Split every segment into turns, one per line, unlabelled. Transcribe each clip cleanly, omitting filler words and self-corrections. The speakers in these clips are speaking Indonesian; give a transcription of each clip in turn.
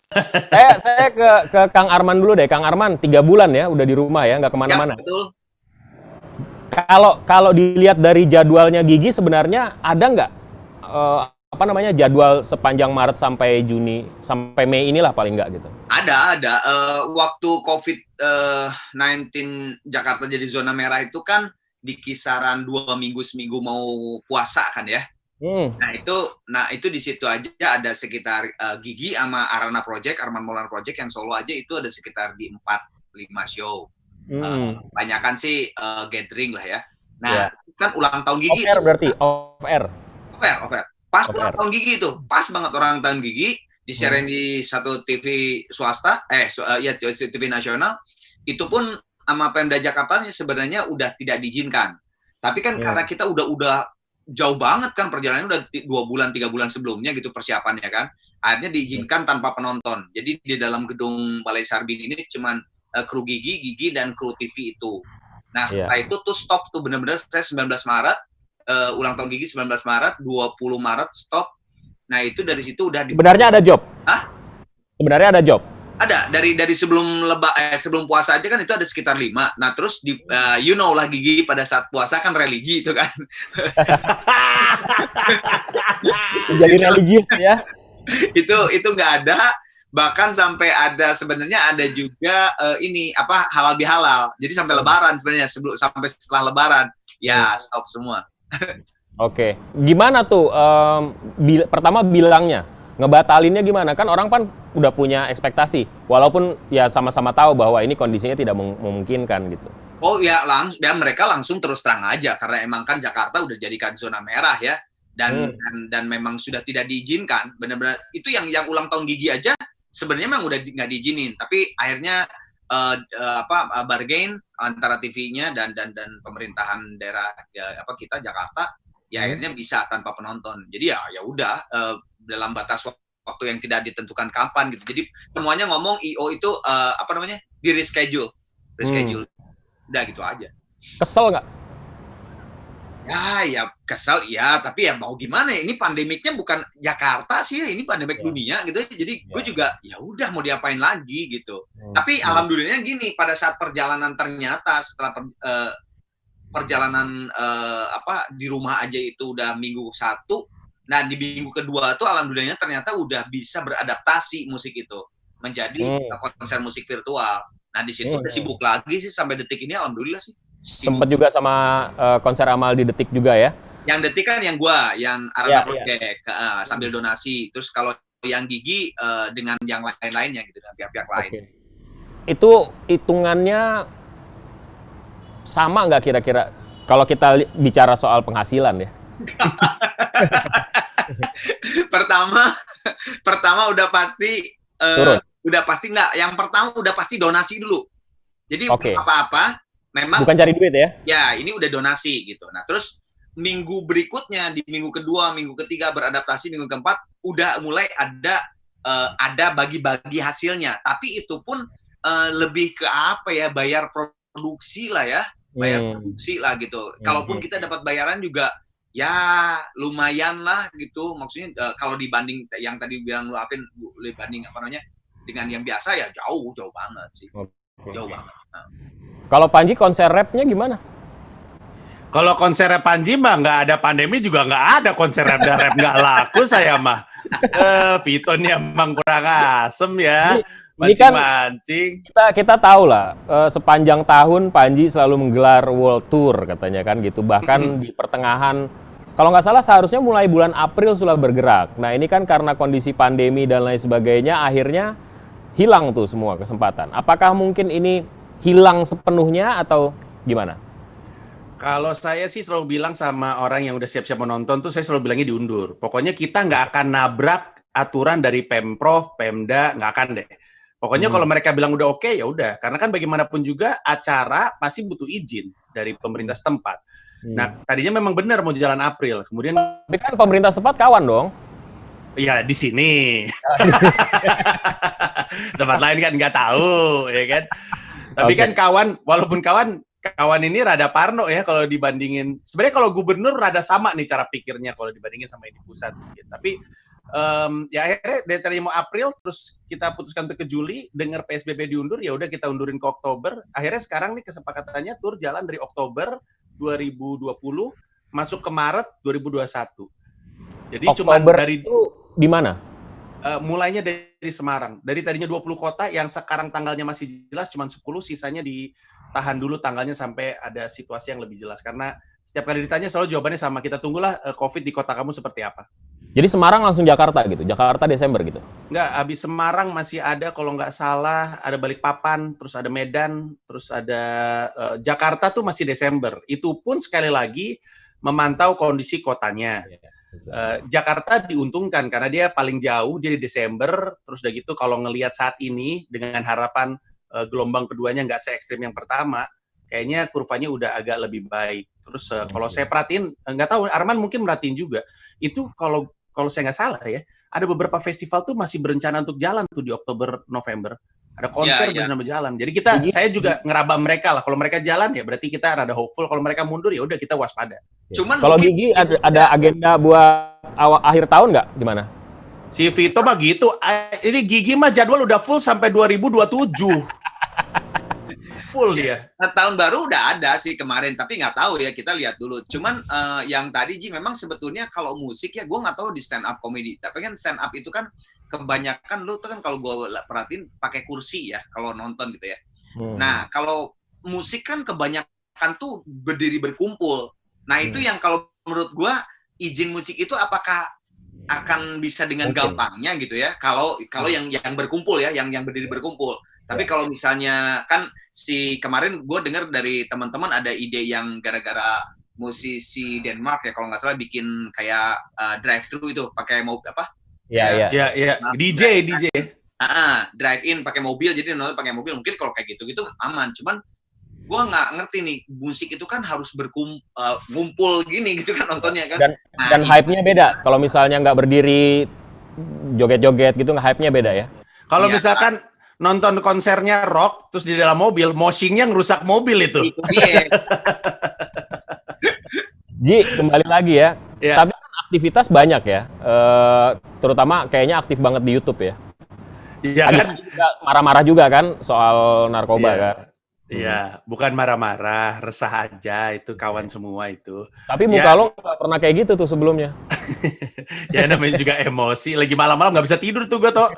Saya ke Kang Arman dulu deh. Kang Arman, 3 bulan ya, udah di rumah ya, nggak
Ya,
kemana-mana.
betul.
Kalau kalau dilihat dari jadwalnya Gigi sebenarnya ada nggak eh, apa namanya jadwal sepanjang Maret sampai Juni sampai Mei inilah paling nggak gitu.
Ada. Waktu COVID-19 Jakarta jadi zona merah itu kan di kisaran 2 minggu seminggu mau puasa kan ya.
Hmm.
Nah itu di situ aja ada sekitar Gigi sama Arana Project, Arman Maulana Project yang solo aja itu ada sekitar di 4-5 show.
Hmm.
Banyakan sih gathering lah ya. Nah,
Ya.
kan ulang tahun
Off
Gigi
air
itu
berarti off air.
over. Pas
Off
ulang
air.
tahun Gigi itu, pas banget ulang tahun Gigi
Hmm.
disiarin di satu TV swasta, ya TV nasional, itu pun sama Pemda Jakarta sebenarnya udah tidak diizinkan. Tapi kan karena
Hmm.
kita udah jauh banget kan perjalanannya udah 2 bulan 3 bulan sebelumnya gitu persiapannya kan, akhirnya diizinkan tanpa penonton. Jadi di dalam gedung Balai Sarbini ini cuman kru Gigi dan kru TV itu. Nah
Iya.
setelah itu tuh stop tuh bener-bener saya 19 Maret ulang tahun Gigi 19 Maret, 20 Maret stop. Nah, itu dari situ udah di.
Sebenarnya ada job.
Hah?
Sebenarnya ada job.
Ada dari sebelum puasa aja kan itu ada sekitar 5. Nah, terus lah Gigi pada saat puasa kan religi itu kan.
Jadi
itu
religius ya.
itu nggak ada, bahkan sampai ada sebenarnya ada juga ini apa halal bihalal. Jadi sampai
Hmm.
lebaran sebenarnya sampai setelah lebaran
Hmm.
ya stop semua.
Oke, gimana tuh? Pertama bilangnya, ngebatalinnya gimana? Kan orang kan udah punya ekspektasi, walaupun ya sama-sama tahu bahwa ini kondisinya tidak memungkinkan gitu.
Oh ya mereka langsung terus terang aja karena emang kan Jakarta udah jadikan zona merah ya dan
Hmm.
dan memang sudah tidak diizinkan benar-benar itu yang ulang tahun Gigi aja sebenarnya memang udah nggak diizinin tapi akhirnya bargain antara TV-nya dan pemerintahan daerah ya, apa kita Jakarta ya
Hmm.
akhirnya bisa tanpa penonton jadi ya udah dalam batas waktu yang tidak ditentukan kapan gitu jadi semuanya ngomong IO itu apa namanya di
Hmm.
reschedule udah gitu aja.
Kesel nggak?
Ya kesel ya, tapi ya mau gimana ya? Ini pandemiknya bukan Jakarta sih, ini pandemik
Ya,
dunia gitu. Jadi gue
ya.
juga ya udah mau diapain lagi gitu.
Hmm.
Tapi
Hmm.
alhamdulillahnya gini, pada saat perjalanan ternyata setelah perjalanan apa di rumah aja itu udah minggu satu, nah di minggu kedua tuh alhamdulillahnya ternyata udah bisa beradaptasi musik itu menjadi
Hmm.
konser musik virtual. Nah di situ udah
Hmm.
sibuk lagi sih sampai detik ini alhamdulillah sih
Sempet
sibuk.
juga sama konser amal di Detik juga ya?
Yang detik kan yang gua, yang Arana
Iya, iya.
Project, sambil donasi. Terus kalau yang Gigi dengan yang lain-lainnya gitu, dengan pihak-pihak lain.
Oke. Itu hitungannya sama nggak kira-kira kalau kita bicara soal penghasilan ya?
pertama, pertama
Turun.
udah pasti nggak. Yang pertama udah pasti donasi dulu. Jadi
Oke.
apa-apa, memang
Bukan cari duit ya?
ya ini udah donasi gitu. Nah terus minggu berikutnya di minggu kedua, minggu ketiga beradaptasi, minggu keempat udah mulai ada bagi-bagi hasilnya. Tapi itu pun lebih ke apa ya bayar produksi lah ya, bayar
Hmm.
produksi lah gitu.
Hmm.
Kalaupun kita dapat bayaran juga ya lumayan lah gitu. Maksudnya kalau dibanding yang tadi bilang lu Apin dibanding apa namanya dengan yang biasa ya jauh jauh banget sih,
Oke.
jauh banget. Nah.
Kalau Panji konser rapnya gimana?
Kalau konsernya Panji mah nggak ada pandemi juga nggak ada konser rap dan rap nggak laku saya mah. Vito nih emang kurang asem ya.
Ini kan
Mancing-mancing.
kita tahu lah sepanjang tahun Panji selalu menggelar world tour katanya kan gitu. Bahkan di pertengahan kalau nggak salah seharusnya mulai bulan April sudah bergerak. Nah ini kan karena kondisi pandemi dan lain sebagainya akhirnya hilang tuh semua kesempatan. Apakah mungkin ini hilang sepenuhnya atau gimana?
Kalau saya sih selalu bilang sama orang yang udah siap-siap menonton tuh saya selalu bilangnya diundur. Pokoknya kita nggak akan nabrak aturan dari Pemprov, Pemda, nggak akan deh. Pokoknya kalau mereka bilang udah oke, ya udah. Karena kan bagaimanapun juga acara pasti butuh izin dari pemerintah setempat. Nah, tadinya memang benar mau jalan April. Kemudian
Tapi kan pemerintah setempat kawan dong.
ya di sini. Tempat lain kan nggak tahu, ya kan. Tapi
Oke.
kan walaupun kawan ini rada parno ya kalau dibandingin. Sebenarnya kalau gubernur rada sama nih cara pikirnya kalau dibandingin sama yang di pusat. Tapi Ya akhirnya dari tadinya mau April, terus kita putuskan untuk ke Juli, dengar PSBB diundur, ya udah kita undurin ke Oktober. Akhirnya sekarang nih kesepakatannya tur jalan dari Oktober 2020 masuk ke Maret 2021. Jadi cuma
Oktober
dari
itu di mana?
mulainya dari Semarang. Dari tadinya 20 kota yang sekarang tanggalnya masih jelas cuma 10, sisanya ditahan dulu tanggalnya sampai ada situasi yang lebih jelas. Karena setiap kali ditanya selalu jawabannya sama, kita tunggulah COVID di kota kamu seperti apa.
Jadi Semarang langsung Jakarta gitu, Jakarta Desember gitu.
Nggak, habis Semarang masih ada kalau nggak salah, ada Balikpapan, terus ada Medan, terus ada Jakarta tuh masih Desember. Itu pun sekali lagi memantau kondisi kotanya. Jakarta diuntungkan karena dia paling jauh, dia di Desember, terus udah gitu kalau ngelihat saat ini dengan harapan gelombang keduanya nggak se-ekstrim yang pertama, kayaknya kurvanya udah agak lebih baik. Terus kalau saya perhatiin, nggak tahu, Arman mungkin merhatiin juga, itu kalau saya nggak salah ya, ada beberapa festival tuh masih berencana untuk jalan tuh di Oktober, November. Ada konser berencana berjalan. Jadi saya juga ngeraba mereka lah. Kalau mereka jalan ya berarti kita rada hopeful. Kalau mereka mundur ya udah kita waspada.
Cuman
kalau Gigi ada agenda buat akhir tahun nggak? Gimana?
Si Vito mah gitu. Ini Gigi mah jadwal udah full sampai 2027. Full dia.
Nah, tahun baru udah ada sih kemarin, tapi nggak tahu ya, kita lihat dulu. Cuman yang tadi Ji, memang sebetulnya kalau musik ya, gue nggak tahu di stand up comedy. Tapi kan stand up itu kan kebanyakan lu tuh kan kalau gue perhatiin pakai kursi ya, kalau nonton gitu ya. Nah kalau musik kan kebanyakan tuh berdiri berkumpul. Nah itu yang kalau menurut gue izin musik itu apakah akan bisa dengan gampangnya gitu ya? Kalau yang berkumpul ya, yang berdiri berkumpul. Tapi kalau misalnya kan kemarin gue dengar dari teman-teman ada ide yang gara-gara musisi Denmark ya kalau nggak salah bikin kayak drive-thru itu pakai mobil apa?
Ya.
DJ.
Drive in pakai mobil, jadi nonton pakai mobil. Mungkin kalau kayak gitu aman. Cuman gue nggak ngerti nih, musik itu kan harus berkumpul gini gitu kan nontonnya kan.
Dan hype-nya beda. Kalau misalnya nggak berdiri joget-joget gitu, hype-nya beda ya.
Kalau misalkan nonton konsernya rock, terus di dalam mobil, moshingnya ngerusak mobil itu.
Ji, kembali lagi ya. Tapi kan aktivitas banyak ya. Terutama kayaknya aktif banget di YouTube ya.
Iya kan?
Juga marah-marah juga kan soal narkoba kan.
Iya, bukan marah-marah, resah aja, itu kawan semua itu.
Tapi muka lo nggak pernah kayak gitu tuh sebelumnya.
Ya namanya juga emosi, lagi malam-malam nggak bisa tidur tuh gue tuh.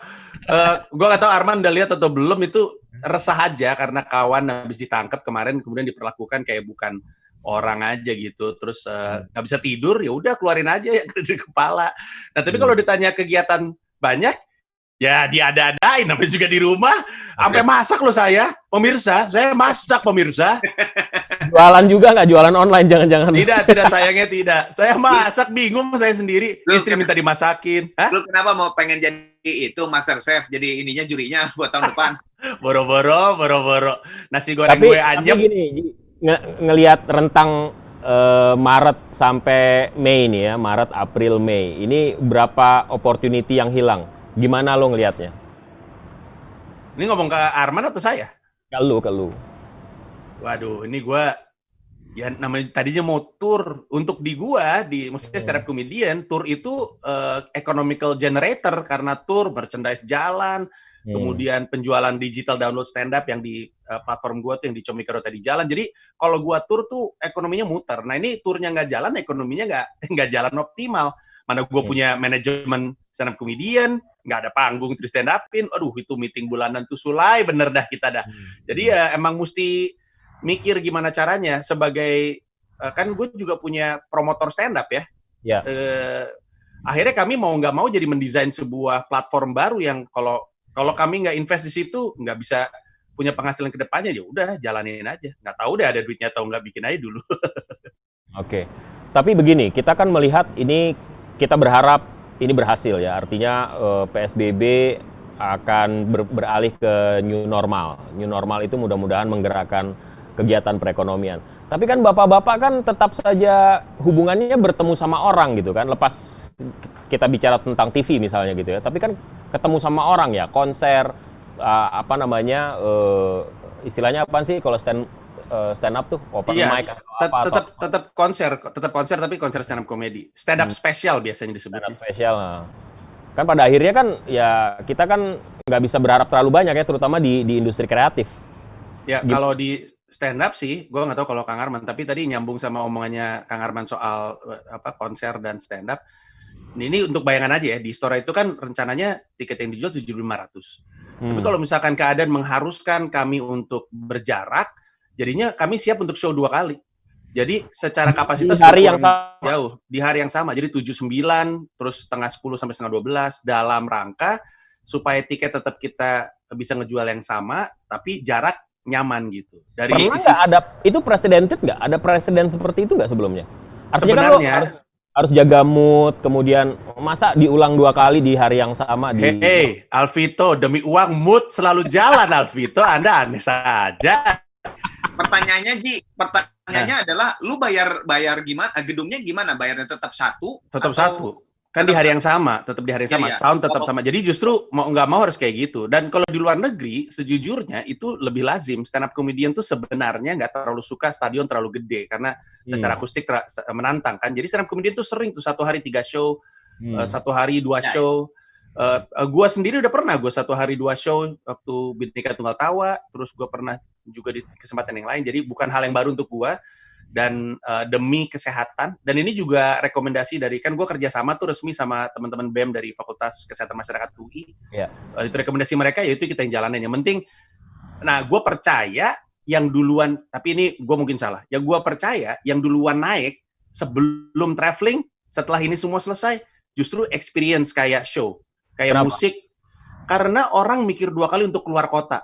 Gue nggak tahu Arman udah lihat atau belum, itu resah aja karena kawan habis ditangkap kemarin kemudian diperlakukan kayak bukan orang aja gitu, terus nggak bisa tidur, ya udah keluarin aja ya dari kepala. Nah tapi kalau ditanya kegiatan banyak, ya diada-adain, namanya juga di rumah, sampai masak loh saya masak pemirsa.
Jualan juga nggak? Jualan online jangan-jangan?
Tidak, sayangnya tidak. Saya masak, bingung saya sendiri. Istri minta dimasakin. Hah?
Lu kenapa mau pengen jadi itu Master Chef? Jadi ininya jurinya buat tahun depan.
Boro-boro. Nasi goreng gue anyep.
Tapi gini, ngelihat rentang Maret sampai Mei nih ya, Maret, April, Mei. Ini berapa opportunity yang hilang? Gimana lo ngelihatnya?
Ini ngomong ke Arman atau saya?
Ke lu.
Waduh, ini gue ya namanya tadinya mau tour untuk maksudnya stand up comedian, tour itu economical generator karena tour, merchandise jalan, kemudian penjualan digital download stand up yang di platform gue tuh yang di Comikero tadi jalan. Jadi kalau gue tour tuh ekonominya muter. Nah ini tournya nggak jalan, ekonominya nggak jalan optimal. Mana gue punya manajemen stand up comedian, nggak ada panggung terus stand upin. Aduh itu meeting bulanan tuh sulai bener dah kita dah. Jadi ya emang mesti mikir gimana caranya sebagai kan gue juga punya promotor stand up ya. Akhirnya kami mau nggak mau jadi mendesain sebuah platform baru yang kalau kami nggak invest di situ nggak bisa punya penghasilan ke depannya, ya udah jalanin aja. Nggak tahu deh ada duitnya atau nggak, bikin aja dulu.
Oke. Tapi begini, kita kan melihat ini, kita berharap ini berhasil ya. Artinya PSBB akan beralih ke new normal. New normal itu mudah-mudahan menggerakkan kegiatan perekonomian. Tapi kan bapak-bapak kan tetap saja hubungannya bertemu sama orang gitu kan. Lepas kita bicara tentang TV misalnya gitu ya. Tapi kan ketemu sama orang ya, konser, istilahnya apa sih kalau stand up tuh, open mic atau
tetap konser tapi konser stand up comedy, stand up spesial biasanya disebut.
Stand up spesial. Kan pada akhirnya kan ya kita kan nggak bisa berharap terlalu banyak ya, terutama di industri kreatif.
Ya,
Gitu.
kalau di stand up sih, gue nggak tahu kalau Kang Arman, tapi tadi nyambung sama omongannya Kang Arman soal konser dan stand up. Ini untuk bayangan aja ya, di Istora itu kan rencananya tiket yang dijual 7.500. Tapi kalau misalkan keadaan mengharuskan kami untuk berjarak, jadinya kami siap untuk show 2 kali. Jadi secara kapasitas
Di hari yang
jauh, di hari yang sama. Jadi 7.9, terus setengah 10 sampai setengah 12 dalam rangka supaya tiket tetap kita bisa ngejual yang sama, tapi jarak nyaman gitu. Dari
pernah
sisi
nggak ada itu presidented nggak? Ada presiden seperti itu nggak sebelumnya? Artinya kan lo
sebenarnya
harus jaga mood, kemudian masa diulang 2 kali di hari yang sama di.
Hey, Alvito, demi uang mood selalu jalan, Alvito. Anda aneh saja.
Pertanyaannya adalah lu bayar gimana? Gedungnya gimana? Bayarnya tetap satu?
Tetap
atau
satu. Kan di hari yang sama, tetap di hari yang sama.
Iya, iya.
Sound tetap sama. Jadi justru mau nggak mau harus kayak gitu. Dan kalau di luar negeri, sejujurnya itu lebih lazim. Stand up comedian tuh sebenarnya nggak terlalu suka stadion terlalu gede karena secara akustik menantang kan. Jadi stand up comedian tuh sering tuh 1 hari 3 show, 1 hari 2 show. Gua sendiri udah pernah, gue 1 hari 2 show waktu Bhinneka Tunggal Tawa, terus gue pernah juga di kesempatan yang lain. Jadi bukan hal yang baru untuk gua. Dan demi kesehatan, dan ini juga rekomendasi dari, kan gue kerjasama tuh resmi sama teman-teman BEM dari Fakultas Kesehatan Masyarakat UI. Itu rekomendasi mereka, yaitu kita yang jalanin. Yang penting, nah gue percaya yang duluan, tapi ini gue mungkin salah, yang gue percaya yang duluan naik sebelum traveling, setelah ini semua selesai, justru experience kayak show, kayak
Kenapa?
musik, karena orang mikir 2 kali untuk keluar kota,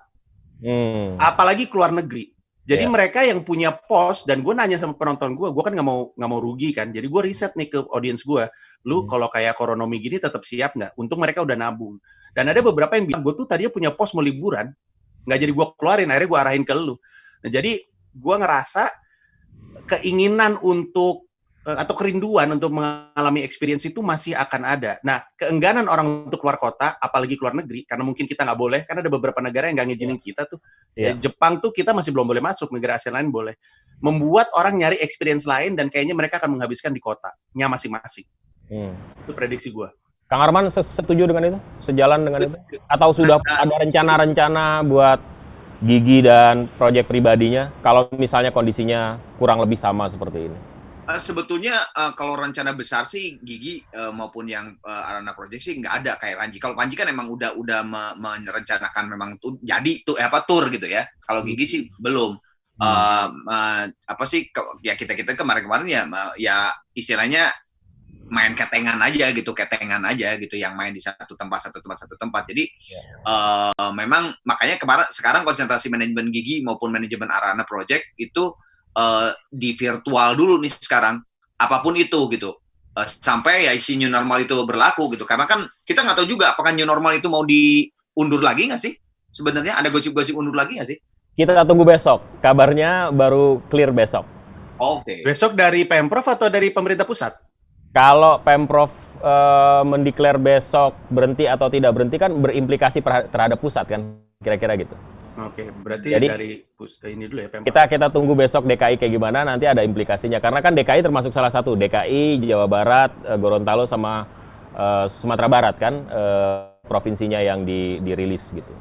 apalagi keluar negeri. Jadi mereka yang punya pos, dan gue nanya sama penonton gue kan nggak mau rugi kan, jadi gue riset nih ke audiens gue, lu kalau kayak koronomi gini tetap siap nggak? Untung mereka udah nabung. Dan ada beberapa yang bilang, gue tuh tadinya punya pos mau liburan, nggak jadi gue keluarin, akhirnya gue arahin ke lu. Nah, jadi gue ngerasa keinginan untuk atau kerinduan untuk mengalami experience itu masih akan ada. Nah, keengganan orang untuk keluar kota, apalagi keluar negeri, karena mungkin kita nggak boleh, karena ada beberapa negara yang nggak ngizinin kita tuh. Jepang tuh kita masih belum boleh masuk, negara Asia lain boleh. Membuat orang nyari experience lain, dan kayaknya mereka akan menghabiskan di kotanya masing-masing. Itu prediksi gue.
Kang Arman setuju dengan itu? Sejalan dengan itu? Atau sudah ada rencana-rencana buat Gigi dan proyek pribadinya, kalau misalnya kondisinya kurang lebih sama seperti ini?
Sebetulnya kalau rencana besar sih Gigi maupun yang Arana Project sih nggak ada kayak Panji. Kalau Panji kan emang udah merencanakan memang jadi tour gitu ya. Kalau Gigi sih belum. Apa sih ya kita kemarin ya istilahnya main ketengan aja gitu, yang main di satu tempat. Jadi memang makanya sekarang konsentrasi manajemen Gigi maupun manajemen Arana Project itu di virtual dulu nih sekarang, apapun itu gitu, sampai ya isi new normal itu berlaku gitu, karena kan kita nggak tahu juga apakah new normal itu mau diundur lagi nggak sih, sebenarnya ada gosip-gosip undur lagi nggak sih?
Kita tunggu besok, kabarnya baru clear besok.
Oke.
Besok dari Pemprov atau dari pemerintah pusat?
Kalau Pemprov mendeklar besok berhenti atau tidak berhenti kan berimplikasi terhadap pusat kan, kira-kira gitu.
Oke, berarti
Jadi,
dari ini dulu ya Pemprov.
Kita tunggu besok DKI kayak gimana, nanti ada implikasinya. Karena kan DKI termasuk salah satu, DKI, Jawa Barat, Gorontalo sama Sumatera Barat kan provinsinya yang dirilis gitu.